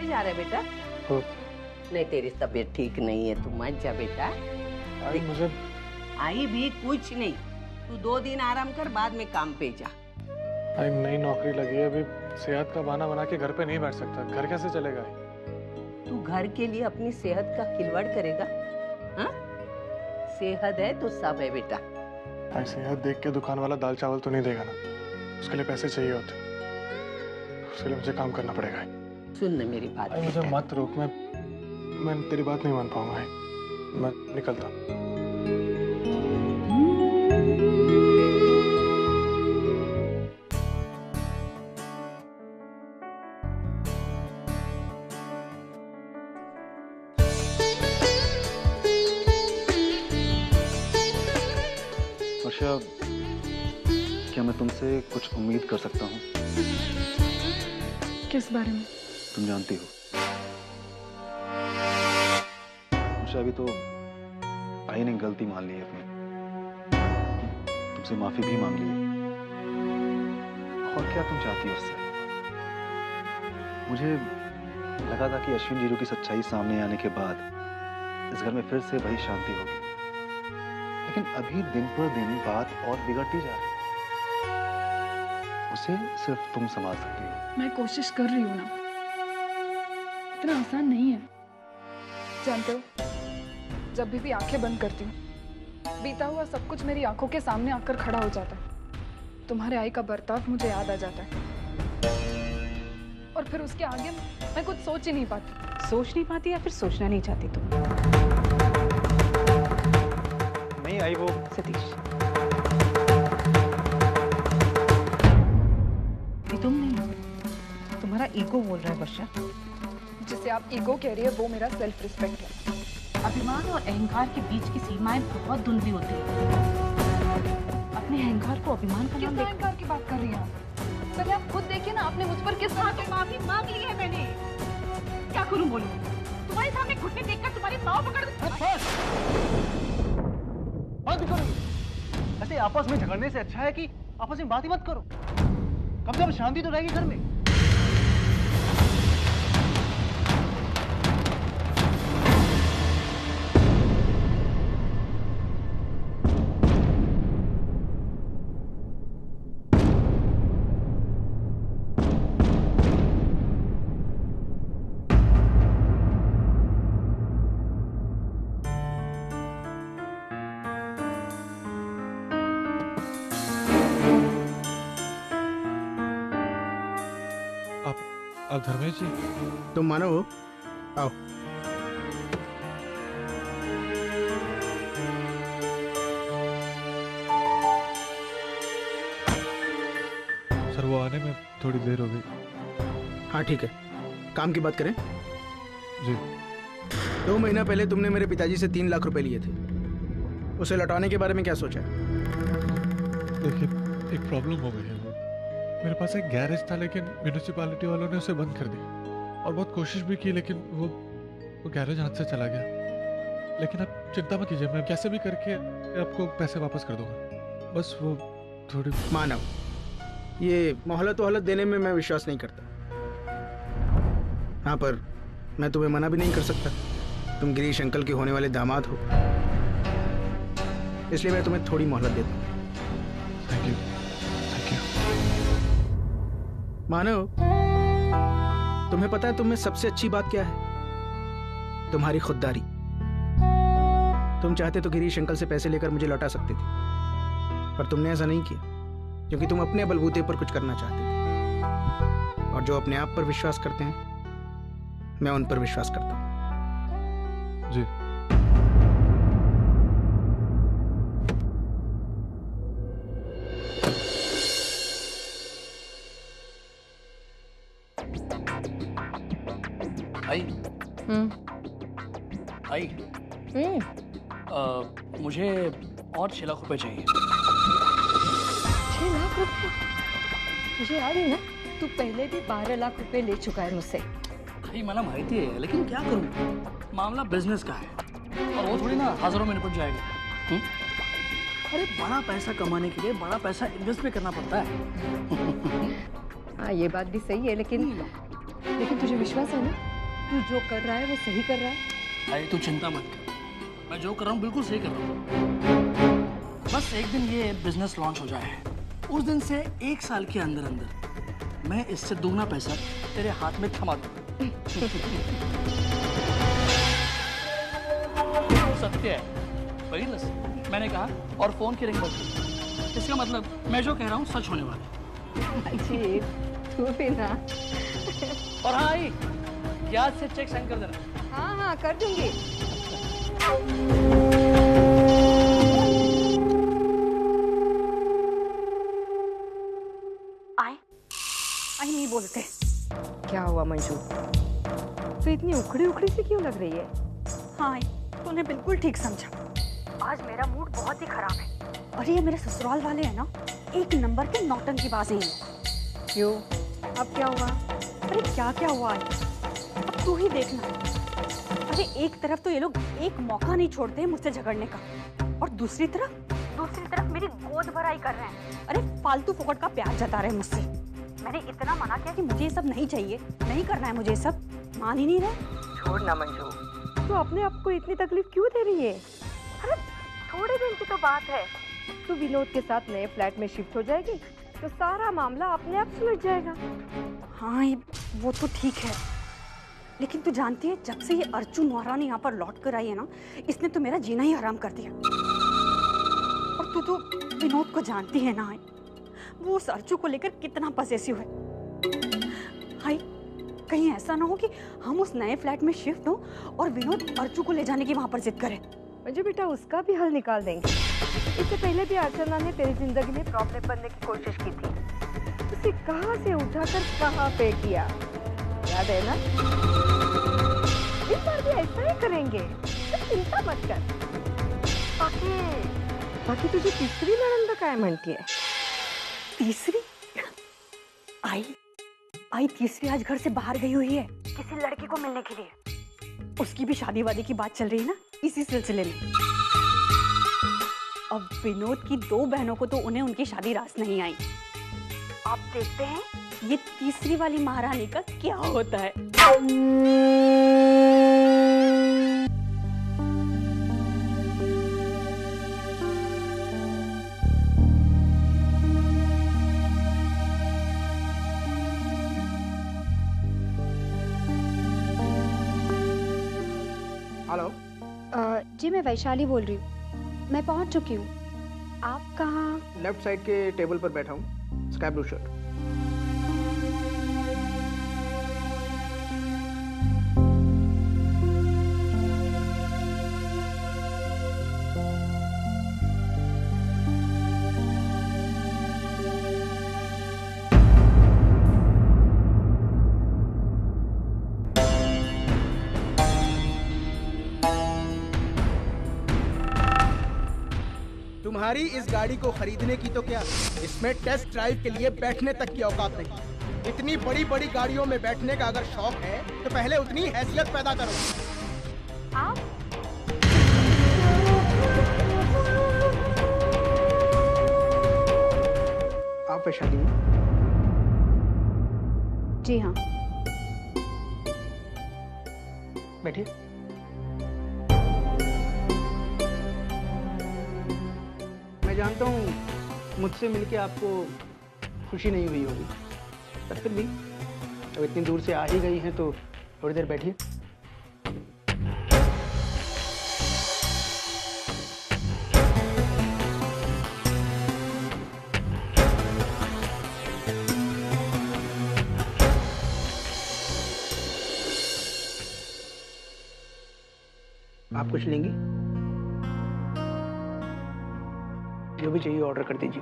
कहीं जा रहे बेटा? नहीं, तेरी तबीयत ठीक नहीं है, तू मत जा बेटा। मुझे आई भी कुछ नहीं, तू 2 दिन आराम कर, बाद में काम पे जा। नई नौकरी लगी है, अभी सेहत का बहाना बना के घर पे नहीं बैठ सकता। घर कैसे चलेगा? तू घर के लिए अपनी सेहत का खिलवाड़ करेगा? हाँ? सेहत है तो सब है बेटा। सेहत देख के दुकान वाला दाल चावल तो नहीं देगा ना, उसके लिए पैसे चाहिए होते, उसके लिए मुझे काम करना पड़ेगा। सुन न मेरी बात। मुझे मत रोक, मैं तेरी बात नहीं मान पाऊंगा। मैं निकलता हूँ। वर्षा, क्या मैं तुमसे कुछ उम्मीद कर सकता हूँ? किस बारे में? तुम जानती हो वर्षा, अभी तो आई ने गलती मान ली है अपनी, तुमसे माफी भी मांग ली है। और क्या तुम चाहती हो उससे? मुझे लगा था कि अश्विन जीरो की सच्चाई सामने आने के बाद इस घर में फिर से वही शांति होगी, लेकिन अभी दिन पर दिन बात और बिगड़ती जा रही है। उसे सिर्फ तुम संभाल सकती हो। मैं कोशिश कर रही हूँ ना, इतना आसान नहीं है। जानते हो, जब भी आंखें बंद करती हूँ, बीता हुआ सब कुछ मेरी आंखों के सामने आकर खड़ा हो जाता है। तुम्हारे आई का बर्ताव मुझे याद आ जाता है, और फिर उसके आगे मैं कुछ सोच ही नहीं पाती। सोच नहीं पाती या फिर सोचना नहीं चाहती तुम? नहीं आई वो। सतीश, ये तुम नहीं हो, तुम्हारा ईगो बोल रहा है वर्षा। जिसे आप ईगो कह रही है वो मेरा सेल्फ रिस्पेक्ट है। अभिमान और अहंकार के बीच की सीमाएं बहुत धुंधली होती है। अपने अहंकार को अभिमान का नाम किस अहंकार की बात कर रही हैं आप? पहले आप खुद देखिए ना, आपने मुझ पर किस तरह की माफी मांग ली है मैंने। क्या करूं बोलो? तुम्हारे सामने घुटने देखकर तुम्हारे पाँव पकड़ बात करो। ऐसे आपस में झगड़ने से अच्छा है कि आपस में बात ही मत करो। कम से कम शांति तो रहेगी घर में। आप धर्मेश जी? तुम मानो हो? आओ। सर, वो आने में थोड़ी देर हो गई। हाँ ठीक है, काम की बात करें। जी। 2 महीना पहले तुमने मेरे पिताजी से 3 लाख रुपए लिए थे, उसे लौटाने के बारे में क्या सोचा? देखिए, एक प्रॉब्लम हो गई है। मेरे पास एक गैरेज था, लेकिन म्यूनिसिपैलिटी वालों ने उसे बंद कर दिया, और बहुत कोशिश भी की, लेकिन वो गैरेज हाथ से चला गया। लेकिन आप चिंता मत कीजिए, मैं कैसे भी करके आपको पैसे वापस कर दूंगा। बस वो थोड़ी। मानव, ये मोहलत वहलत देने में मैं विश्वास नहीं करता। हाँ, पर मैं तुम्हें मना भी नहीं कर सकता। तुम गिरीश अंकल के होने वाले दामाद हो, इसलिए मैं तुम्हें थोड़ी मोहलत देता हूँ। Thank you. मानव, तुम्हें पता है तुम्हें सबसे अच्छी बात क्या है? तुम्हारी खुददारी। तुम चाहते तो गिरीश अंकल से पैसे लेकर मुझे लौटा सकते थे, पर तुमने ऐसा नहीं किया, क्योंकि तुम अपने बलबूते पर कुछ करना चाहते थे। और जो अपने आप पर विश्वास करते हैं, मैं उन पर विश्वास करता हूं। जी। आई मुझे और 6 लाख रुपए चाहिए। 6 लाख रुपए? मुझे याद है ना, तू पहले भी 12 लाख रुपए ले चुका है मुझसे। अरे मला माहिती है, लेकिन क्या करूं, मामला बिजनेस का है और वो थोड़ी ना हजारों में निपट जाएगा। अरे बड़ा पैसा कमाने के लिए बड़ा पैसा इन्वेस्ट भी करना पड़ता है। हाँ, ये बात भी सही है, लेकिन तुझे विश्वास है ना तू जो कर रहा है वो सही कर रहा है? अरे तू चिंता मत कर, मैं जो कर रहा हूँ बिल्कुल सही कर रहा हूँ। बस एक दिन ये बिजनेस लॉन्च हो जाए, उस दिन से 1 साल के अंदर अंदर मैं इससे दुगना पैसा तेरे हाथ में थमा दूँ। सत्य है, बस मैंने कहा और फोन की रिंग बज गई। इसका मतलब मैं जो कह रहा हूँ सच होने वाला है। अजीब, तू भी ना। और हाँ आई, याद से चेक साइन कर देना। हाँ हाँ कर दूंगी। आई नहीं बोलते। क्या हुआ मंजू? तो इतनी उखड़ी उखड़ी सी क्यों लग रही है? हाँ तूने बिल्कुल ठीक समझा। आज मेरा मूड बहुत ही खराब है और ये मेरे ससुराल वाले हैं ना, एक नंबर के नौटंकीबाज हैं। क्यों? अब क्या हुआ? अरे क्या क्या हुआ है, अब तू ही देखना। अरे एक तरफ तो ये लोग एक मौका नहीं छोड़ते हैं मुझसे झगड़ने का, और दूसरी तरफ मेरी गोद भराई कर रहे हैं। अरे फालतू फोकट का प्यार जता रहे हैं मुझसे। मैंने इतना मना किया कि मुझे ये सब नहीं चाहिए, नहीं करना है मुझे ये सब, मान ही नहीं रहे। छोड़ ना मंजू, तू अपने आप को इतनी तकलीफ क्यों दे रही है? अरे थोड़े दिन की तो बात है। तू विनोद के साथ नए फ्लैट में शिफ्ट हो जाएगी तो सारा मामला अपने आप सुलझ जाएगा। हाँ वो तो ठीक है, लेकिन तू जानती है जब से ये अर्जुन महारानी यहाँ पर लौट कर आई है ना, इसने तो मेरा जीना ही हराम कर दिया। और तू तो विनोद को जानती है ना, वो उस अर्जु को लेकर कितना पॉसेसिव है। हाय कहीं ऐसा ना हो कि हम उस नए फ्लैट में शिफ्ट हो और विनोद अर्जु को ले जाने की वहां पर जिद करे। मंजू बेटा, उसका भी हल निकाल देंगे। इससे पहले भी अर्चना ने तेरी जिंदगी में प्रॉब्लम बनने की कोशिश की थी, उसे कहाँ से उठाकर कहाँ फेंक दिया, याद है ना? इस बार भी ऐसा ही करेंगे, तो चिंता मत कर। बाकी तुझे तीसरी ननंद का म्हणती है? तीसरी? आई तीसरी आज घर से बाहर गई हुई है किसी लड़के को मिलने के लिए। उसकी भी शादी वादी की बात चल रही है ना इसी सिलसिले में। अब विनोद की 2 बहनों को तो उन्हें उनकी शादी रास नहीं आई। आप देखते हैं ये तीसरी वाली महारानी का क्या होता है। हेलो। जी मैं वैशाली बोल रही हूँ, मैं पहुँच चुकी हूँ। आप कहाँ? लेफ्ट साइड के टेबल पर बैठा हूँ, स्काई ब्लू शर्ट। तुम्हारी इस गाड़ी को खरीदने की तो क्या, इसमें टेस्ट ड्राइव के लिए बैठने तक की औकात नहीं। इतनी बड़ी बड़ी गाड़ियों में बैठने का अगर शौक है तो पहले उतनी हैसियत पैदा करो। आप वैशाली में? जी हाँ। बैठिए। मैं जानता हूँ मुझसे मिलके आपको खुशी नहीं हुई होगी, पर फिर भी अब इतनी दूर से आ ही गई हैं तो थोड़ी देर बैठिए। आप कुछ लेंगी? जो भी चाहिए ऑर्डर कर दीजिए।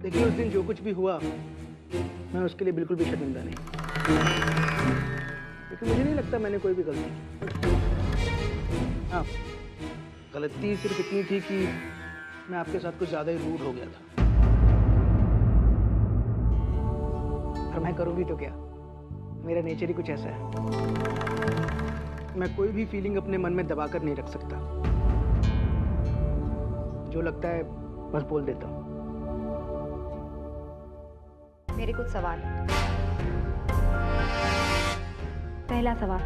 देखिए उस दिन जो कुछ भी हुआ मैं उसके लिए बिल्कुल भी शर्मिंदा नहीं, लेकिन मुझे नहीं लगता मैंने कोई भी गलती की। हाँ, गलती सिर्फ इतनी थी कि मैं आपके साथ कुछ ज्यादा ही रूड हो गया था। और मैं करूँ भी तो क्या, मेरा नेचर ही कुछ ऐसा है। मैं कोई भी फीलिंग अपने मन में दबा कर नहीं रख सकता। जो लगता है बस बोल देता हूँ। मेरे कुछ सवाल हैं। पहला सवाल,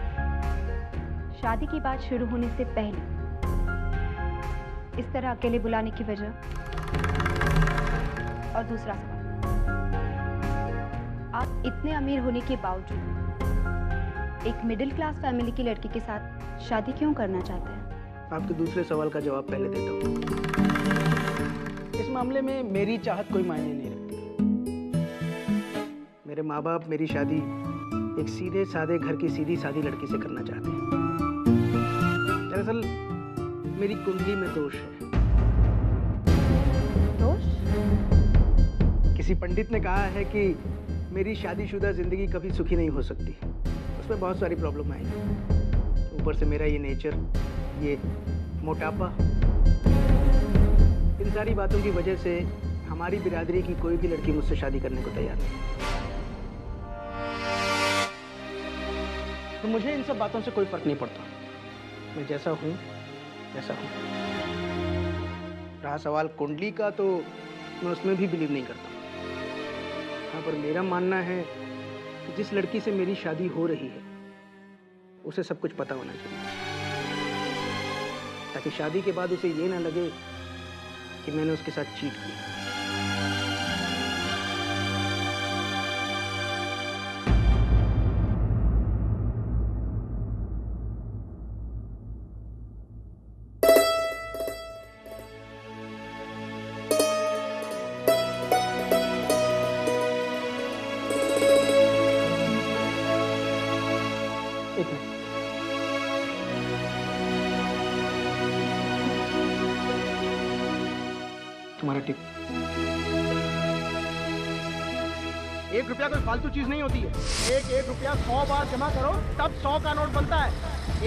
शादी की बात शुरू होने से पहले इस तरह अकेले बुलाने की वजह? और दूसरा सवाल, आप इतने अमीर होने के बावजूद एक मिडिल क्लास फैमिली की लड़की के साथ शादी क्यों करना चाहते हैं? आपके दूसरे सवाल का जवाब पहले देता हूँ। इस मामले में मेरी चाहत कोई मायने नहीं रखती। मेरे माँ बाप मेरी शादी एक सीधे साधे घर की सीधी सादी लड़की से करना चाहते हैं। दरअसल मेरी कुंडली में दोष है। दोष? किसी पंडित ने कहा है कि मेरी शादीशुदा जिंदगी कभी सुखी नहीं हो सकती, उसमें बहुत सारी प्रॉब्लम आएगी। ऊपर से मेरा ये नेचर, ये मोटापा, इन सारी बातों की वजह से हमारी बिरादरी की कोई भी लड़की मुझसे शादी करने को तैयार नहीं। तो मुझे इन सब बातों से कोई फर्क नहीं पड़ता। मैं जैसा हूँ वैसा हूँ। रहा सवाल कुंडली का, तो मैं उसमें भी बिलीव नहीं करता। हाँ, पर मेरा मानना है कि जिस लड़की से मेरी शादी हो रही है उसे सब कुछ पता होना चाहिए, ताकि शादी के बाद उसे ये ना लगे कि मैंने उसके साथ चीट किया। एक मिनट। तुम्हारा टिप। 1 रुपया कोई फालतू चीज नहीं होती है। एक रुपया 100 बार जमा करो तब 100 का नोट बनता है।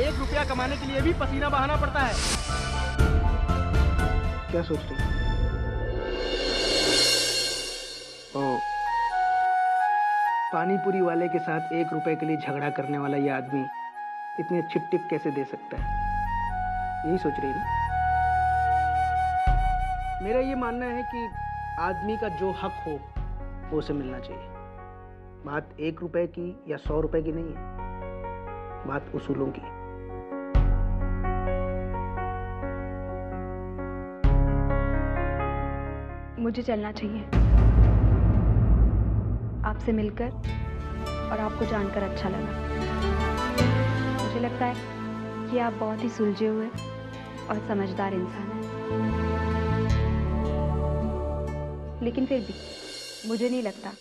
1 रुपया कमाने के लिए भी पसीना बहाना पड़ता है। क्या सोच रही हो? पानीपुरी वाले के साथ 1 रुपए के लिए झगड़ा करने वाला ये आदमी इतनी अच्छी टिप कैसे दे सकता है? यही सोच रही है ना? मेरा ये मानना है कि आदमी का जो हक हो वो उसे मिलना चाहिए। बात 1 रुपए की या 100 रुपए की नहीं है, बात उसूलों की। मुझे चलना चाहिए। आपसे मिलकर और आपको जानकर अच्छा लगा। मुझे लगता है कि आप बहुत ही सुलझे हुए और समझदार इंसान हैं। लेकिन फिर भी मुझे नहीं लगता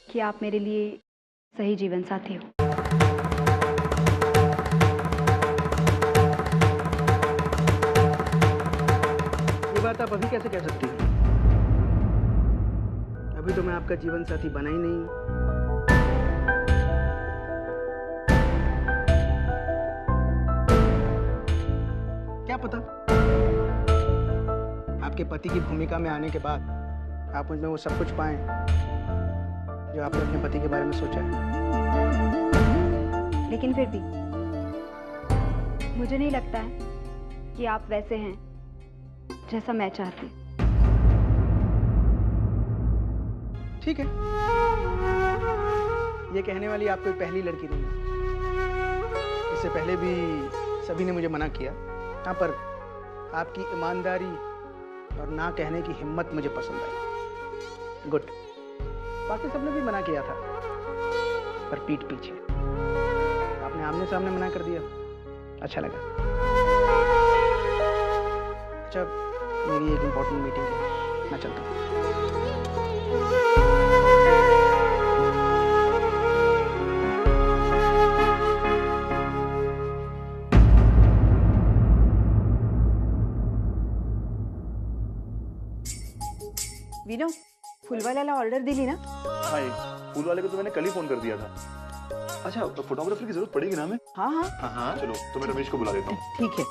कि आप मेरे लिए सही जीवन साथी हो। ये बात आप अभी कैसे कह सकती हैं? अभी तो मैं आपका जीवन साथी बना ही नहीं। क्या पता आपके पति की भूमिका में आने के बाद आप मुझ में वो सब कुछ पाएं जो आपने अपने पति के बारे में सोचा है। लेकिन फिर भी मुझे नहीं लगता है कि आप वैसे हैं जैसा मैं चाहती। ठीक है, ये कहने वाली आप कोई पहली लड़की नहीं है। इससे पहले भी सभी ने मुझे मना किया। हाँ, पर आपकी ईमानदारी और ना कहने की हिम्मत मुझे पसंद आई। गुड। बाकी सबने भी मना किया था, पर पीठ पीछे। आपने आमने सामने मना कर दिया, अच्छा लगा। अच्छा, मेरी एक इम्पोर्टेंट मीटिंग है, मैं चलता हूँ। विनो, फुल वाला ऑर्डर दिली ना? हाँ, फूल वाले को तो मैंने कल ही फोन कर दिया था। अच्छा, फोटोग्राफर की जरूरत पड़ेगी ना हमें? हाँ हाँ हाँ, चलो तो मैं रमेश को बुला देता हूँ। ठीक है।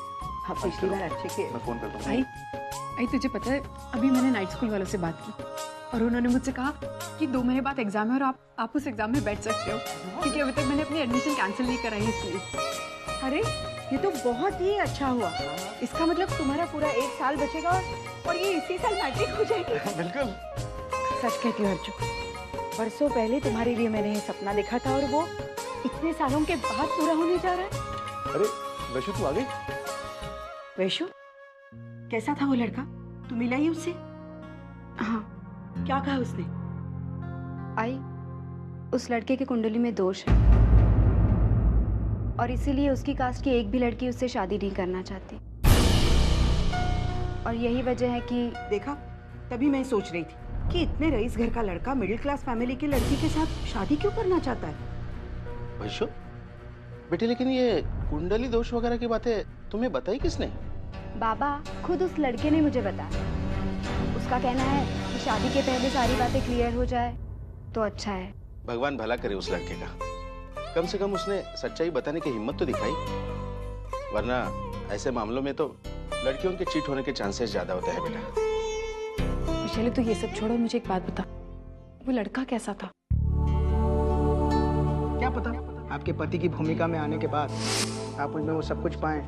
हाँ, पिछली बार अच्छे के। मैं फोन करता हूँ। आई तुझे पता है, अभी मैंने नाइट स्कूल वालों से बात की और उन्होंने मुझसे कहा कि 2 महीने बाद एग्जाम है और आप उस एग्जाम में बैठ सकते हो, क्योंकि अभी तक मैंने अपनी एडमिशन कैंसिल नहीं कराई इसलिए। अरे ये तो बहुत ही अच्छा हुआ। इसका मतलब तुम्हारा पूरा 1 साल बचेगा और ये इसी साल मैट्रिक हो जाएगी। बिल्कुल। सच कहती हूँ अर्जुन, बरसों पहले तुम्हारे लिए मैंने ये सपना देखा था और वो इतने सालों के बाद पूरा होने जा रहा है। अरे वैशु तू आ गई? वैशु, कैसा था वो लड़का? तू मिला ही उससे? हाँ। क्या कहा उसने? आई, उस लड़के की कुंडली में दोष है और इसीलिए उसकी कास्ट की एक भी लड़की उससे शादी नहीं करना चाहती। और यही वजह है कि देखा, तभी मैं सोच रही थी कि इतने रईस घर का लड़का मिडिल क्लास फैमिली की लड़की के साथ शादी क्यों करना चाहता है। वैशु बेटी, लेकिन ये कुंडली दोष वगैरह की बातें तुम्हें बताई किसने? बाबा खुद उस लड़के ने मुझे बताया। उसका कहना है कि शादी के पहले सारी बातें क्लियर हो जाए तो अच्छा है। भगवान भला करे उस लड़के का। कम से कम उसने सच्चाई बताने की हिम्मत तो दिखाई, वरना ऐसे मामलों में तो लड़कियों के चीट होने के चांसेस ज्यादा होते हैं बेटा। विशाली तू ये सब छोड़ो, मुझे एक बात बता, वो लड़का कैसा था? क्या पता, आपके पति की भूमिका में आने के बाद आप उनमें वो सब कुछ पाएं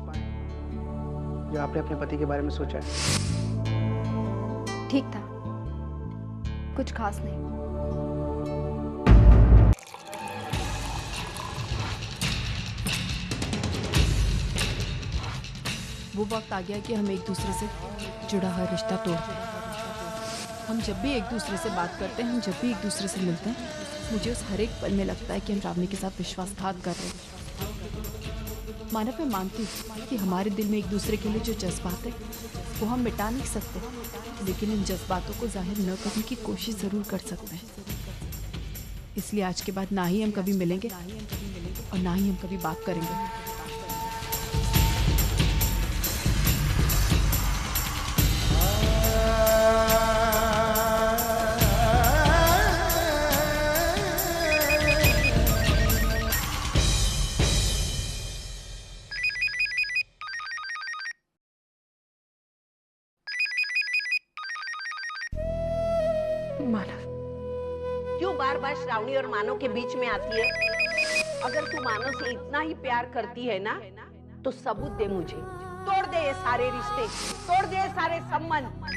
जो आपने अपने पति के बारे में सोचा है। ठीक था, कुछ खास नहीं। वो वक्त आ गया कि हम एक दूसरे से जुड़ा हुआ रिश्ता तोड़ दें। हम जब भी एक दूसरे से बात करते हैं, हम जब भी एक दूसरे से मिलते हैं, मुझे उस हर एक पल में लगता है कि हम रावनी के साथ विश्वासघात कर रहे हैं। मानव, मैं मानती हूँ कि हमारे दिल में एक दूसरे के लिए जो जज्बात है वो हम मिटा नहीं सकते, लेकिन इन जज्बातों को जाहिर न करने की कोशिश ज़रूर कर सकते हैं। इसलिए आज के बाद ना ही हम कभी मिलेंगे और ना ही हम कभी बात करेंगे। क्यों बार बार श्रावणी और मानव के बीच में आती है? अगर तू मानव से इतना ही प्यार करती है ना, तो सबूत दे मुझे। तोड़ दे ये सारे रिश्ते, तोड़ दे ये सारे संबंध।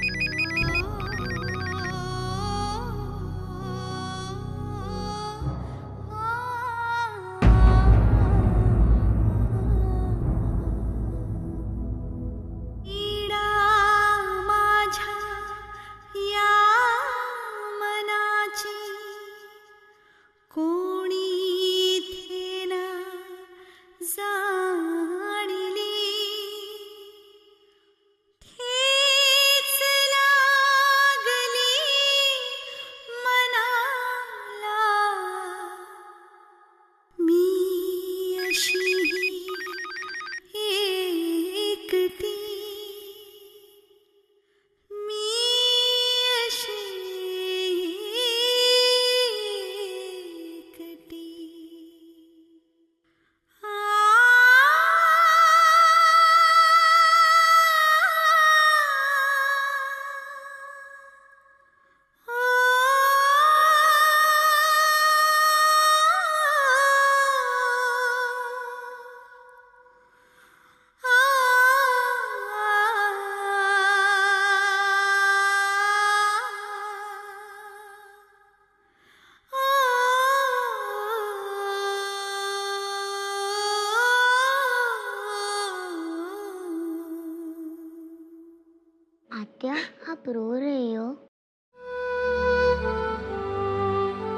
आत्या, आप रो रही हो?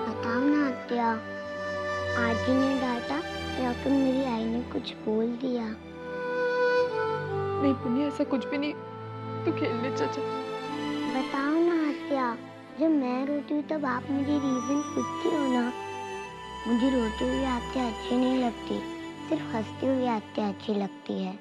बताओ ना आत्या, आजी ने डांटा या फिर मेरी आई ने कुछ बोल दिया? नहीं पुण्य, ऐसा कुछ भी नहीं, तू खेलने चाचा। बताओ ना आत्या, जब मैं रोती हूँ तब आप मुझे रीजन पूछती हो ना। मुझे रोती हुई आत्या अच्छी नहीं लगती, सिर्फ हंसती हुई आत्या अच्छी लगती है।